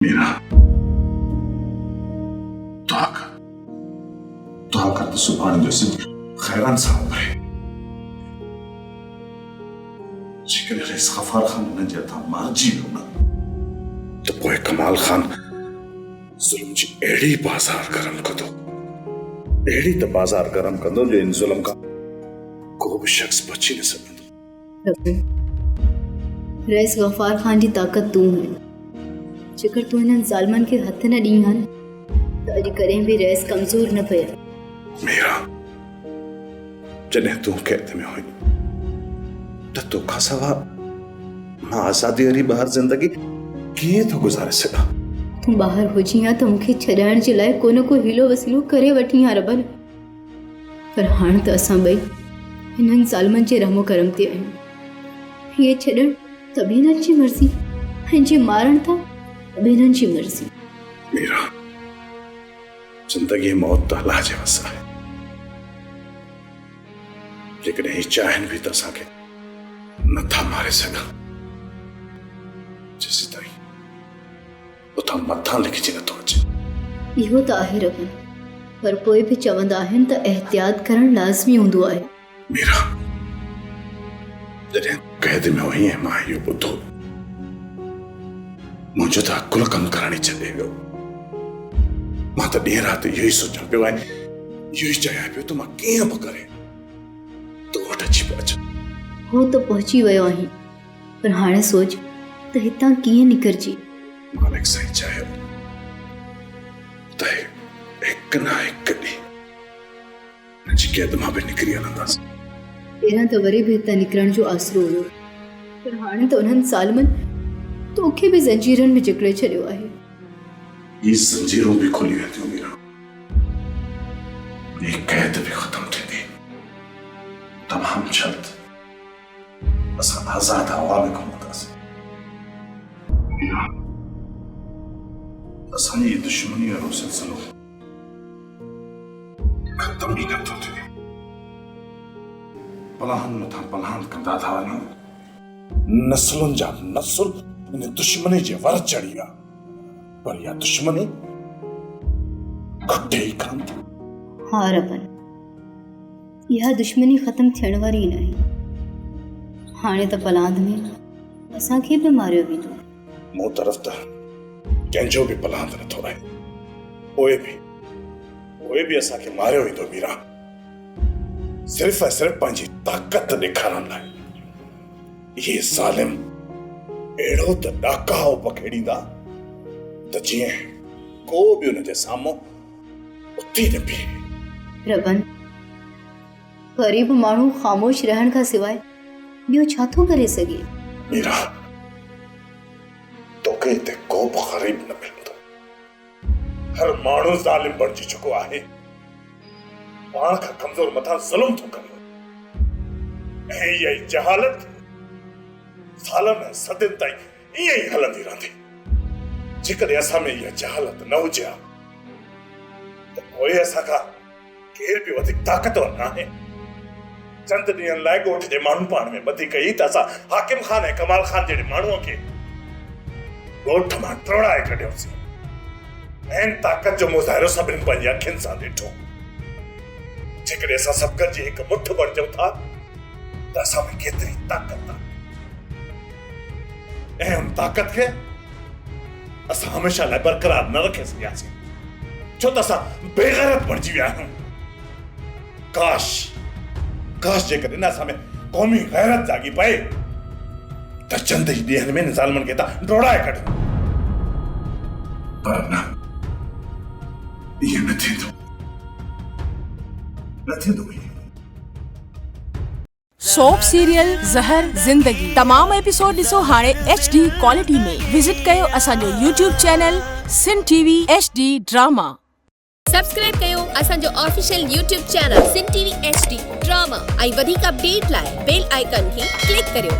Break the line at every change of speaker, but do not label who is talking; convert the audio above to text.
मीरा दुआ कर सुभाणे जो सिंध खैरान सां उभरे जेकॾहिं रईस गफ़ार खान हिन जे हथां मारिजी वियो न त पोइ कमाल खान ज़ुल्म जी अहिड़ी बाज़ार गरम कंदो, अहिड़ी त बाज़ार गरम कंदो जो इन ज़ुल्म खां को बि शख्स बची न सघंदो।
रईस गफ़ार खान जी ताक़त तूं है, जेकर तूं हिननि ज़ालिमनि खे हथ न ॾीं हा त अॼु कॾहिं बि रईस कमज़ोर न पिया।
मीरा जॾहिं तूं क़ैद में हुई त तोखां सवाइ मां आज़ादी वारी ॿाहिरि ज़िंदगी कीअं थो गुज़ारे सघां?
तूं ॿाहिरि हुजी हा त मूंखे छॾाइण जे लाइ को न को हीलो वसीलो करे वठी हा रबल, पर हाणे त असां ॿई हिननि ज़ालिमनि जे रहमो करम ते आहियूं। हीअ छॾण त बि हिननि जी मर्ज़ी ऐं जे मारण था त बि हिननि जी मर्ज़ी।
मीरा ज़िंदगी मौत त अल्लाह जे वस आहे, जेकॾहिं ही चाहिनि बि त असांखे नथा मारे सघां जेसि ताईं उतां मथां लिखिजी नथो अचे।
इहो त आहे रबल, पर पोइ बि चवंदा आहिनि त एहतियात करणु लाज़मी हूंदो आहे।
मीरा जॾहिं क़ैद में हुई ऐं मां इहो ॿुधो मुंहिंजो त अकुल कमु करण ई छॾे वियो। मां त ॾींहुं राति इहो ई सोचां पियो ऐं इहो ई चाहियां पियो त मां कीअं बि करे तो वटि अची पियो अचां।
हो त पहुची वियो आहीं, पर हाणे सोच त हितां कीअं निकिरजी।
मालिक साईं चाहियो त हिकु न हिकु ॾींहुं हिनजी क़ैद मां बि निकिरी हलंदासीं।
पहिरां त वरी बि हितां निकिरण जो आसरो हुयो, पर हाणे त उन्हनि ज़ालिमनि तोखे बि ज़ंजीरनि में जकड़े छॾियो आहे।
ये ज़ंजीरूं भी खुली वेंदियूं मीरा, ये क़ैद भी ख़त्म थींदी, तमाम जल्द असां आज़ाद हवा में घुमंदासीं। असांजी दुश्मनी वारो सिलसिलो ख़त्म ई नथो थिए। पलाहन मथां पलाहन कंदा था वञूं, नस्लुनि जा नस्ल इन दुश्मनी जे वर चढ़ी विया, पर इहा दुश्मनी खुटे ई कान थी।
हाँ रबन, इहा दुश्मनी ख़त्म थियण वारी न आहे। हाणे त पलांद में असांखे बि मारियो वेंदो।
मूं तरफ़ त कंहिंजो बि पलांद नथो रहे, पोइ बि असांखे मारियो वेंदो मीरा, सिर्फ़ ऐं सिर्फ़ पंहिंजी ताक़त ॾेखारण लाइ। इहे ज़ालिम अहिड़ो त ॾाकाओ पखेड़ींदा त जीअं को बि उन जे साम्हूं उथी न बीहे।
रबन, ग़रीब माण्हू ख़ामोश रहण खां सवाइ ॿियो छा थो करे सघे?
मीरा तोखे हिते को बि ग़रीब न मिलंदो, हर माण्हू ज़ालिम बणिजी चुको आहे, पाण खां कमज़ोर मथां ज़ुल्म थो करे, ऐं इहा ई जहालत सालनि ऐं सदियुनि ताईं ईअं ई हलंदी रहंदी। जेकॾहिं असां में इहा जहालत न हुजे हा त पोइ असां खां केर बि वधीक ताक़तवर न आहे। चंद ॾींहंनि लाइ ॻोठ जे माण्हू पाण में ॿधी कई त असां हाकिम खान ऐं कमाल खान जहिड़े माण्हूअ खे ॻोठ मां टोड़ाए कढियोसीं ऐं ताक़त जो मुज़ाहिरो सभिनी पंहिंजी अखियुनि सां ॾिठो। जेकॾहिं असां सभु गॾिजी हिकु मुठ बणिजूं था त असां में केतिरी ताक़त आहे, ऐं उन ताक़त खे असां हमेशह लाइ बरक़रार न रखे सघियासीं, छो त असां बेग़ैरत बणिजी विया आहियूं। काश जेकॾहिं असां में क़ौमी गैरत जागी पए त चंद ई ॾींहंनि में ज़ालिमनि खे त डोड़ाए कढूं, पर न, ईअं न थींदो।
सोप सीरियल ज़हर ज़िंदगी तमाम एपिसोड ॾिसो हाणे HD क्वालिटी में। विजिट कयो असांजो YouTube चैनल सिन TV HD ड्रामा।
सब्सक्राइब कयो असांजो ऑफिशियल YouTube चैनल सिन TV HD ड्रामा ऐं वधीक अपडेट लाइ बेल आइकन खे क्लिक करियो।